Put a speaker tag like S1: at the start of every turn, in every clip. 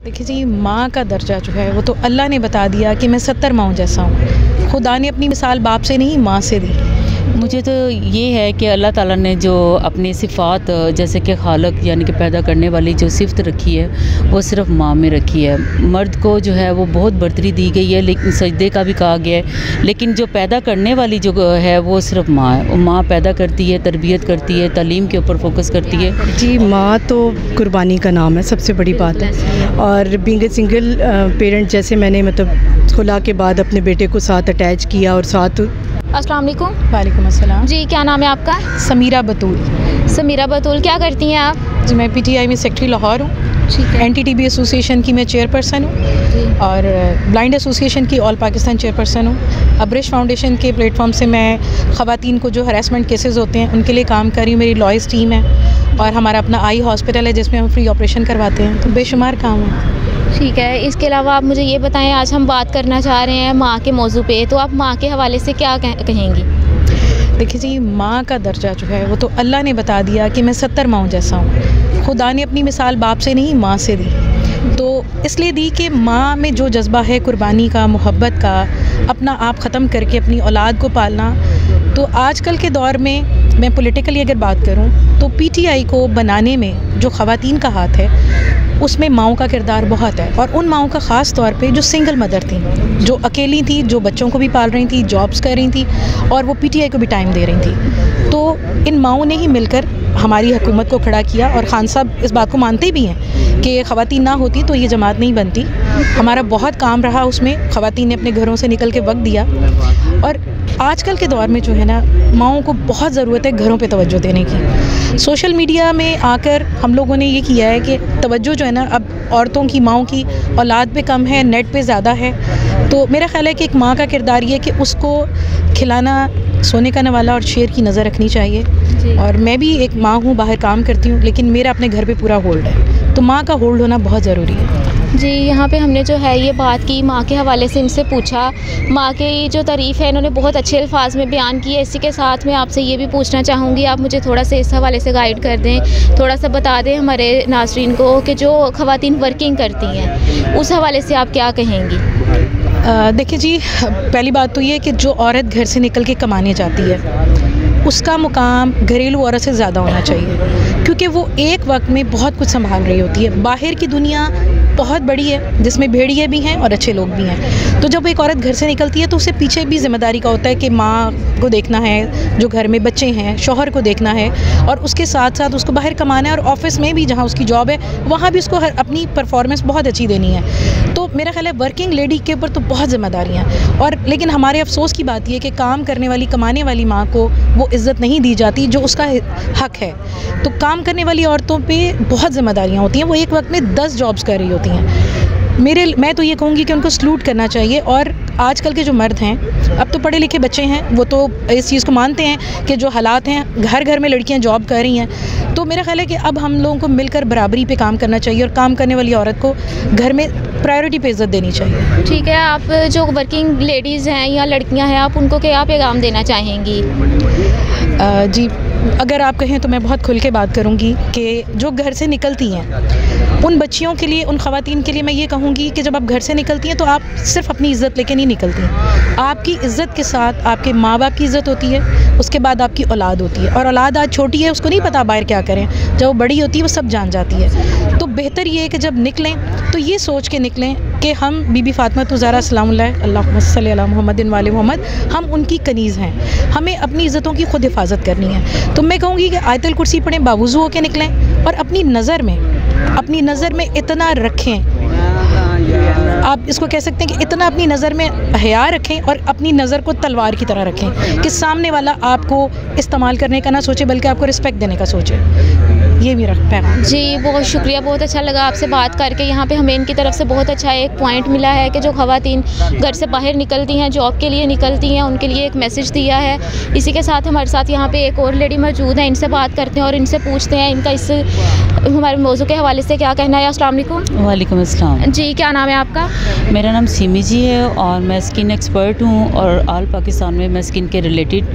S1: देखिए जी, माँ का दर्जा जो है वो तो अल्लाह ने बता दिया कि मैं 70 माँओं जैसा हूँ। खुदा ने अपनी मिसाल बाप से नहीं माँ से दी।
S2: मुझे तो ये है कि अल्लाह ताला ने जो अपनी सिफ़ात जैसे कि खालक यानी कि पैदा करने वाली जो सिफ़त रखी है वो सिर्फ माँ में रखी है। मर्द को जो है वो बहुत बर्तरी दी गई है, लेकिन सजदे का भी कहा गया है, लेकिन जो पैदा करने वाली जो है वो सिर्फ माँ है। माँ पैदा करती है, तरबियत करती है, तालीम के ऊपर फोकस करती है।
S3: जी, माँ तो कुर्बानी का नाम है, सबसे बड़ी बात है। और बीइंग ए सिंगल पेरेंट, जैसे मैंने मतलब खुला के बाद अपने बेटे को साथ अटैच किया और साथ।
S4: अस्सलाम वालेकुम।
S1: वालेकुम अस्सलाम।
S4: जी, क्या नाम है आपका?
S1: समीरा बतूल।
S4: समीरा बतूल, क्या करती हैं आप?
S1: जी, मैं पीटीआई में सेक्रेटरी लाहौर हूँ।
S4: ठीक है।
S1: एनटीटीबी एसोसिएशन की मैं चेयरपर्सन हूँ और ब्लाइंड एसोसिएशन की ऑल पाकिस्तान चेयरपर्सन हूँ। अब्रिश फाउंडेशन के प्लेटफॉर्म से मैं ख़वातीन को जो हरासमेंट केसेस होते हैं उनके लिए काम कर रही हूँ। मेरी लॉयर्स टीम है और हमारा अपना आई हॉस्पिटल है जिसमें हम फ्री ऑपरेशन करवाते हैं। तो बेशुमार काम है।
S4: ठीक है। इसके अलावा आप मुझे ये बताएं, आज हम बात करना चाह रहे हैं माँ के मौजू पे, तो आप माँ के हवाले से क्या कहेंगी?
S1: देखिए जी, माँ का दर्जा जो है वो तो अल्लाह ने बता दिया कि मैं 70 माँओं जैसा हूँ। खुदा ने अपनी मिसाल बाप से नहीं माँ से दी। तो इसलिए दी कि माँ में जो जज्बा है कुर्बानी का, मोहब्बत का, अपना आप ख़त्म करके अपनी औलाद को पालना। तो आजकल के दौर में मैं पॉलिटिकली अगर बात करूँ तो पीटीआई को बनाने में जो ख़वातीन का हाथ है उसमें माँओं का किरदार बहुत है। और उन माँओं का ख़ास तौर पे जो सिंगल मदर थी, जो अकेली थी, जो बच्चों को भी पाल रही थी, जॉब्स कर रही थी और वो पीटीआई को भी टाइम दे रही थी। तो इन माँओं ने ही मिलकर हमारी हुकूमत को खड़ा किया और खान साहब इस बात को मानते भी हैं कि ख़वातीन ना होती तो ये जमात नहीं बनती। हमारा बहुत काम रहा उसमें, ख़वातीन ने अपने घरों से निकल के वक्त दिया। और आजकल के दौर में जो है ना, माँओं को बहुत ज़रूरत है घरों पे तवज्जो देने की। सोशल मीडिया में आकर हम लोगों ने ये किया है कि तवज्जो जो है ना अब औरतों की, माँओं की औलाद पे कम है, नेट पे ज़्यादा है। तो मेरा ख़्याल है कि एक माँ का किरदार ये है कि उसको खिलाना, सोने का नवाला और शेर की नज़र रखनी चाहिए। और मैं भी एक माँ हूँ, बाहर काम करती हूँ, लेकिन मेरा अपने घर पे पूरा होल्ड है। तो माँ का होल्ड होना बहुत ज़रूरी है।
S4: जी, यहाँ पे हमने जो है ये बात की माँ के हवाले से, इनसे पूछा माँ के जो तारीफ़ है इन्होंने बहुत अच्छे अल्फाज में बयान की है। इसी के साथ मैं आपसे ये भी पूछना चाहूँगी, आप मुझे थोड़ा सा इस हवाले से गाइड कर दें, थोड़ा सा बता दें हमारे नाज़रीन को कि जो ख़वातीन वर्किंग करती हैं उस हवाले से आप क्या कहेंगी?
S1: देखिए जी, पहली बात तो ये कि जो औरत घर से निकल के कमाने जाती है उसका मुकाम घरेलू औरत से ज़्यादा होना चाहिए, क्योंकि वो एक वक्त में बहुत कुछ संभाल रही होती है। बाहर की दुनिया बहुत बड़ी है जिसमें भेड़िए भी हैं और अच्छे लोग भी हैं। तो जब एक औरत घर से निकलती है तो उसे पीछे भी ज़िम्मेदारी का होता है कि माँ को देखना है, जो घर में बच्चे हैं, शौहर को देखना है, और उसके साथ साथ उसको बाहर कमाना है। और ऑफिस में भी जहाँ उसकी जॉब है वहाँ भी उसको अपनी परफॉर्मेंस बहुत अच्छी देनी है। तो मेरा ख्याल है वर्किंग लेडी के ऊपर तो बहुत ज़िम्मेदारियाँ। और लेकिन हमारे अफसोस की बात यह है कि काम करने वाली, कमाने वाली माँ को वो इज़्ज़त नहीं दी जाती जो उसका हक है। तो काम करने वाली औरतों पे बहुत ज़िम्मेदारियाँ होती हैं। वो एक वक्त में 10 जॉब्स कर रही होती हैं। मैं तो ये कहूँगी कि उनको सलूट करना चाहिए। और आजकल के जो मर्द हैं, अब तो पढ़े लिखे बच्चे हैं, वो तो इस चीज़ को मानते हैं कि जो हालात हैं, घर घर में लड़कियां जॉब कर रही हैं। तो मेरा ख्याल है कि अब हम लोगों को मिलकर बराबरी पे काम करना चाहिए और काम करने वाली औरत को घर में प्रायोरिटी पे इज़्ज़त देनी चाहिए।
S4: ठीक है। आप जो वर्किंग लेडीज़ हैं या लड़कियां हैं, आप उनको क्या पैगाम देना चाहेंगी?
S1: जी, अगर आप कहें तो मैं बहुत खुल के बात करूंगी कि जो घर से निकलती हैं उन बच्चियों के लिए, उन ख़वातीन के लिए मैं ये कहूँगी कि जब आप घर से निकलती हैं तो आप सिर्फ अपनी इज़्ज़त लेके नहीं निकलती। आपकी इज़्ज़त के साथ आपके माँ बाप की इज़्ज़त होती है, उसके बाद आपकी औलाद होती है। और औलाद आज छोटी है, उसको नहीं पता बाहर क्या करें। जब वो बड़ी होती है वो सब जान जाती है। तो बेहतर ये है कि जब निकलें तो ये सोच के निकलें कि हम बीबी फ़ातिमा ज़हरा सलामुल्लाह अल्लाहुम्मा सल्ली अला मुहम्मदिन वाले मोहम्मद, हम उनकी कनीज़ हैं। हमें अपनी इज़्ज़तों की खुद हिफाजत करनी है। तो मैं कहूँगी कि आयतुल कुर्सी पढ़ें, बावुज़ू होकर निकलें और अपनी नज़र में इतना रखें, आप इसको कह सकते हैं कि इतना अपनी नज़र में हया रखें और अपनी नज़र को तलवार की तरह रखें कि सामने वाला आपको इस्तेमाल करने का ना सोचे बल्कि आपको रिस्पेक्ट देने का सोचे। ये मेरा पैगाम।
S4: जी, बहुत शुक्रिया, बहुत अच्छा लगा आपसे बात करके। यहाँ पे हमें इनकी तरफ से बहुत अच्छा एक पॉइंट मिला है कि जो ख़वातीन घर से बाहर निकलती हैं, जॉब के लिए निकलती हैं, उनके लिए एक मैसेज दिया है। इसी के साथ हमारे साथ यहाँ पे एक और लेडी मौजूद है, इनसे बात करते हैं और इनसे पूछते हैं इनका इस हमारे मौजू के हवाले से क्या कहना है। अस्सलाम वालेकुम।
S2: वालेकुम अस्सलाम।
S4: जी, क्या नाम है आपका?
S2: मेरा नाम सीमी जी है और मैं स्किन एक्सपर्ट हूँ और ऑल पाकिस्तान में मैं स्किन के रिलेटेड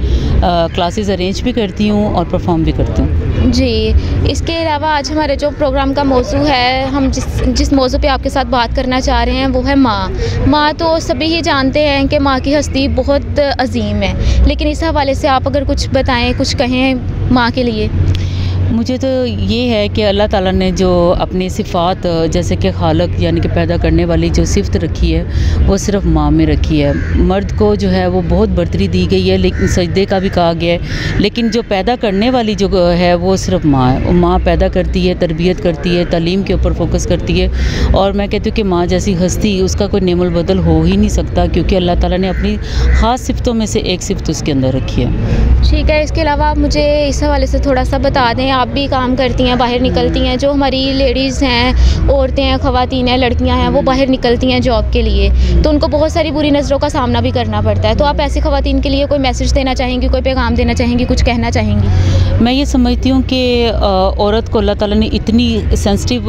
S2: क्लासेस अरेंज भी करती हूँ और परफॉर्म भी करती हूँ।
S4: जी, इसके अलावा आज हमारे जो प्रोग्राम का मौजू है, हम जिस मौजू पे आपके साथ बात करना चाह रहे हैं वो है माँ तो सभी ही जानते हैं कि माँ की हस्ती बहुत अजीम है, लेकिन इस हवाले से आप अगर कुछ बताएं, कुछ कहें माँ के लिए।
S2: मुझे तो ये है कि अल्लाह ताला ने जो अपनी सिफ़ात जैसे कि खालक यानी कि पैदा करने वाली जो सिफ़त रखी है वो सिर्फ माँ में रखी है। मर्द को जो है वो बहुत बर्तरी दी गई है, लेकिन सजदे का भी कहा गया है, लेकिन जो पैदा करने वाली जो है वो सिर्फ माँ है। माँ पैदा करती है, तरबियत करती है, तालीम के ऊपर फोकस करती है, और मैं कहती हूँ कि माँ जैसी हस्ती उसका कोई नेमल बदल हो ही नहीं सकता, क्योंकि अल्लाह ताला ने अपनी ख़ास सिफ़तों में से एक सिफ़त उसके अंदर रखी है।
S4: ठीक है, इसके अलावा आप मुझे इस हवाले से थोड़ा सा बता दें, आप भी काम करती हैं, बाहर निकलती हैं, जो हमारी लेडीज़ हैं, औरतें हैं, ख़वातीन हैं, लड़कियां हैं, वो बाहर निकलती हैं जॉब के लिए, तो उनको बहुत सारी बुरी नज़रों का सामना भी करना पड़ता है। तो आप ऐसी ख़वातीन के लिए कोई मैसेज देना चाहेंगी, कोई पैगाम देना चाहेंगी, कुछ कहना चाहेंगी?
S2: मैं ये समझती हूँ कि औरत को अल्लाह ताला ने इतनी सेंसिटिव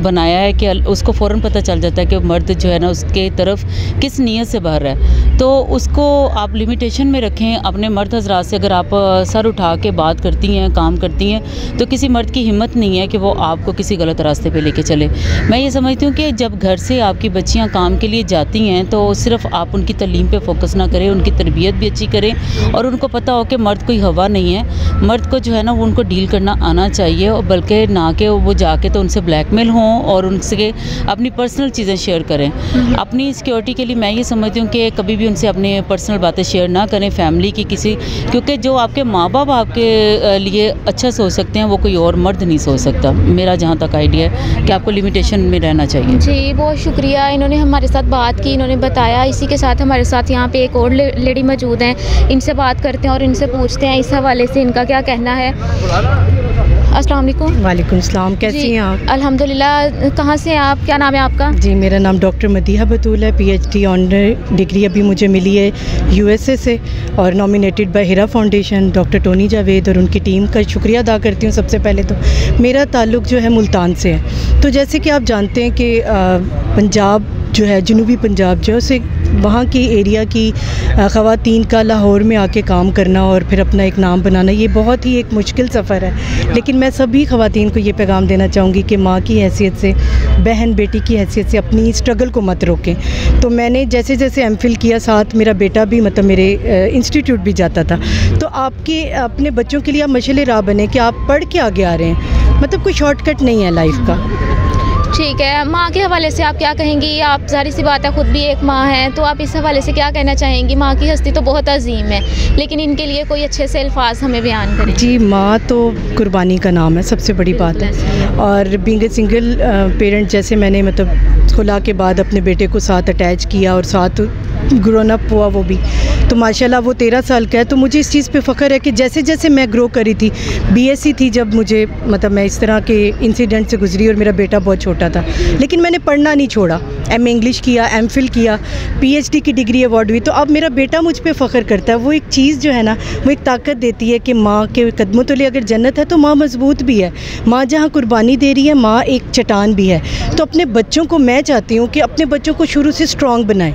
S2: बनाया है कि उसको फ़ौरन पता चल जाता है कि मर्द जो है ना उसके तरफ किस नीयत से बाहर है, तो उसको आप लिमिटेशन में रखें। अपने मर्द हज़रात से अगर आप सर उठा के बात करती हैं, काम करती हैं, तो किसी मर्द की हिम्मत नहीं है कि वो आपको किसी गलत रास्ते पे लेके चले। मैं ये समझती हूँ कि जब घर से आपकी बच्चियाँ काम के लिए जाती हैं तो सिर्फ आप उनकी तालीम पे फोकस ना करें, उनकी तरबियत भी अच्छी करें, और उनको पता हो कि मर्द कोई हवा नहीं है। मर्द को जो है ना वो उनको डील करना आना चाहिए, और बल्कि ना कि वो जाके तो उनसे ब्लैकमेल हों और उनसे अपनी पर्सनल चीज़ें शेयर करें। अपनी सिक्योरिटी के लिए मैं ये समझती हूँ कि कभी भी उनसे अपने पर्सनल बातें शेयर ना करें, फैमिली की किसी, क्योंकि जो आपके माँ बाप आपके लिए अच्छा सोच सकते हैं वो कोई और मर्द नहीं सोच सकता। मेरा जहाँ तक आइडिया है कि आपको लिमिटेशन में रहना चाहिए।
S4: जी, बहुत शुक्रिया, इन्होंने हमारे साथ बात की, इन्होंने बताया। इसी के साथ हमारे साथ यहाँ पे एक और लेडी मौजूद हैं, इनसे बात करते हैं और इनसे पूछते हैं इस हवाले से इनका क्या कहना है। अस्सलाम वालेकुम।
S3: वालेकुम सलाम, कैसी हैं आप?
S4: अल्हम्दुलिल्लाह। कहाँ से हैं आप, क्या नाम है आपका?
S3: जी, मेरा नाम डॉक्टर मदीहा बतूल है। PhD ऑनर डिग्री अभी मुझे मिली है USA से, और nominated by Hira foundation, doctor Tony Javed और उनकी टीम का शुक्रिया अदा करती हूँ। सबसे पहले तो मेरा ताल्लुक़ जो है मुल्तान से है। तो जैसे कि आप जानते हैं कि पंजाब जो है, जनूबी पंजाब जो है, उसे वहाँ की एरिया की ख़वातीन का लाहौर में आके काम करना और फिर अपना एक नाम बनाना, ये बहुत ही एक मुश्किल सफ़र है। लेकिन मैं सभी ख़वातीन को ये पैगाम देना चाहूँगी कि माँ की हैसियत से, बहन बेटी की हैसियत से अपनी स्ट्रगल को मत रोकें। तो मैंने जैसे जैसे MPhil किया, साथ मेरा बेटा भी मतलब मेरे इंस्टीट्यूट भी जाता था। तो आपके अपने बच्चों के लिए आप मशाल राह बने कि आप पढ़ के आगे आ रहे हैं, मतलब कोई शॉर्टकट नहीं है लाइफ का।
S4: ठीक है, माँ के हवाले से आप क्या कहेंगी? आप ज़ाहिर सी बात है ख़ुद भी एक माँ हैं, तो आप इस हवाले से क्या कहना चाहेंगी? माँ की हस्ती तो बहुत अजीम है, लेकिन इनके लिए कोई अच्छे से अल्फाज हमें बयान करें।
S3: जी, माँ तो कुर्बानी का नाम है, सबसे बड़ी बात है। और बीइंग ए सिंगल पेरेंट, जैसे मैंने मतलब खुला के बाद अपने बेटे को साथ अटैच किया और साथ ग्रोन अप हुआ वो भी, तो माशाल्लाह वो 13 साल का है। तो मुझे इस चीज़ पे फ़ख्र है कि जैसे जैसे मैं ग्रो करी थी, BSc थी जब मुझे, मतलब मैं इस तरह के इंसिडेंट से गुजरी और मेरा बेटा बहुत छोटा था, लेकिन मैंने पढ़ना नहीं छोड़ा। MA इंग्लिश किया, MPhil किया, PhD की डिग्री अवार्ड हुई। तो अब मेरा बेटा मुझ पे फ़ख्र करता है। वो एक चीज़ जो है ना, वो एक ताकत देती है कि माँ के कदमों तले अगर जन्नत है तो माँ मजबूत भी है। माँ जहाँ कुर्बानी दे रही है, माँ एक चट्टान भी है। तो अपने बच्चों को मैं चाहती हूँ कि अपने बच्चों को शुरू से स्ट्रॉन्ग बनाएं,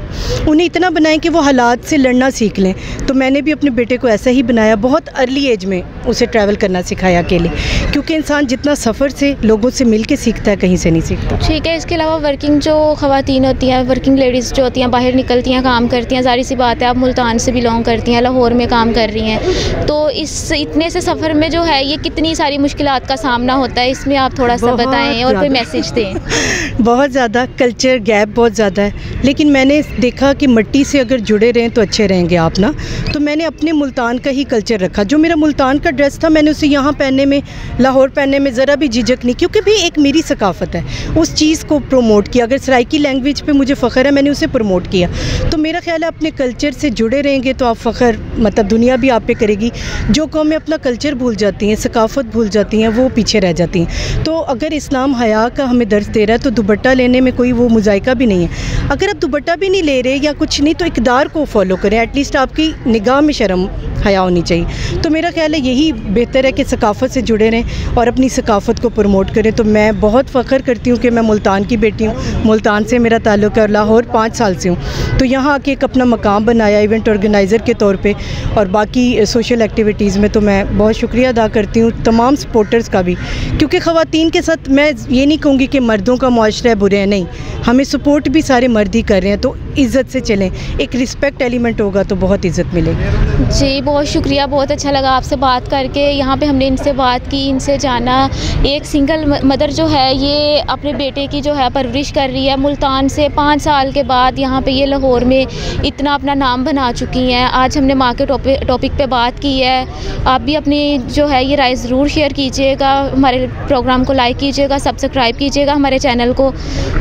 S3: उन्हें इतना बनाएं कि वो हालात से लड़ना सीख लें। तो मैंने भी अपने बेटे को ऐसा ही बनाया, बहुत अर्ली एज में उसे ट्रैवल करना सिखाया अकेले, क्योंकि इंसान जितना सफ़र से, लोगों से मिल के सीखता है, कहीं से नहीं सीखता।
S4: ठीक है, इसके अलावा वर्किंग जो ख़वातीन होती हैं, वर्किंग लेडीज़ जो होती हैं, बाहर निकलती हैं, काम करती हैं, ज़ाहिर सी बात है आप मुल्तान से बिलोंग करती हैं, लाहौर में काम कर रही हैं, तो इस इतने से सफ़र में जो है ये कितनी सारी मुश्किलात का सामना होता है, इसमें आप थोड़ा सा बताएं और कोई मैसेज दें।
S3: बहुत ज़्यादा कल्चर गैप बहुत ज़्यादा है, लेकिन मैंने देखा कि मिट्टी से अगर जुड़े रहें तो अच्छे रहेंगे आप ना। तो मैंने अपने मुल्तान का ही कल्चर रखा। जो मेरा मुल्तान का ड्रेस था, मैंने उसे यहाँ पहनने में, लाहौर पहनने में ज़रा भी झिझक नहीं, क्योंकि भी एक मेरी सकाफ़त है, उस चीज़ को प्रमोट किया। अगर सराइकी लैंग्वेज पे मुझे फ़ख्र है, मैंने उसे प्रमोट किया। तो मेरा ख्याल है अपने कल्चर से जुड़े रहेंगे तो आप फ़ख्र, मतलब दुनिया भी आप पे करेगी। जो कौमें अपना कल्चर भूल जाती हैं, सकाफ़त भूल जाती हैं, वो पीछे रह जाती हैं। तो अगर इस्लाम हया का हमें दर्स दे रहा है तो दुपट्टा लेने में कोई कोई वो मुजायका भी नहीं है। अगर आप दुपट्टा भी नहीं ले रहे या कुछ नहीं तो इक़दार को फॉलो करें, एटलीस्ट आपकी निगाह में शर्म हया होनी चाहिए। तो मेरा ख्याल है यही बेहतर है कि सकाफ़त से जुड़े रहें और अपनी सकाफ़त को प्रमोट करें। तो मैं बहुत फ़ख्र करती हूँ कि मैं मुल्तान की बेटी हूँ, मुल्तान से मेरा ताल्लुक़ है, लाहौर 5 साल से हूँ। तो यहाँ आके एक अपना मकाम बनाया इवेंट ऑर्गेनाइज़र के तौर पे और बाकी सोशल एक्टिविटीज़ में। तो मैं बहुत शुक्रिया अदा करती हूँ तमाम सपोर्टर्स का भी, क्योंकि ख़वातीन के साथ मैं ये नहीं कहूँगी कि मर्दों का मुआशरा है, बुरे हैं, नहीं, हमें सपोर्ट भी सारे मर्द ही कर रहे हैं। तो इज़्ज़त से चलें, एक रिस्पेक्ट एलिमेंट होगा तो बहुत इज़्ज़त मिलेगी।
S4: जी बहुत शुक्रिया, बहुत अच्छा लगा आपसे बात करके। यहाँ पे हमने इनसे बात की, इनसे जाना। एक सिंगल मदर जो है ये अपने बेटे की जो है परवरिश कर रही है, मुल्तान से 5 साल के बाद यहाँ पे ये लाहौर में इतना अपना नाम बना चुकी हैं। आज हमने माँ के टॉपिक पे बात की है। आप भी अपनी जो है ये राय ज़रूर शेयर कीजिएगा, हमारे प्रोग्राम को लाइक कीजिएगा, सब्सक्राइब कीजिएगा हमारे चैनल को।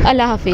S4: अल्लाह हाफिज़।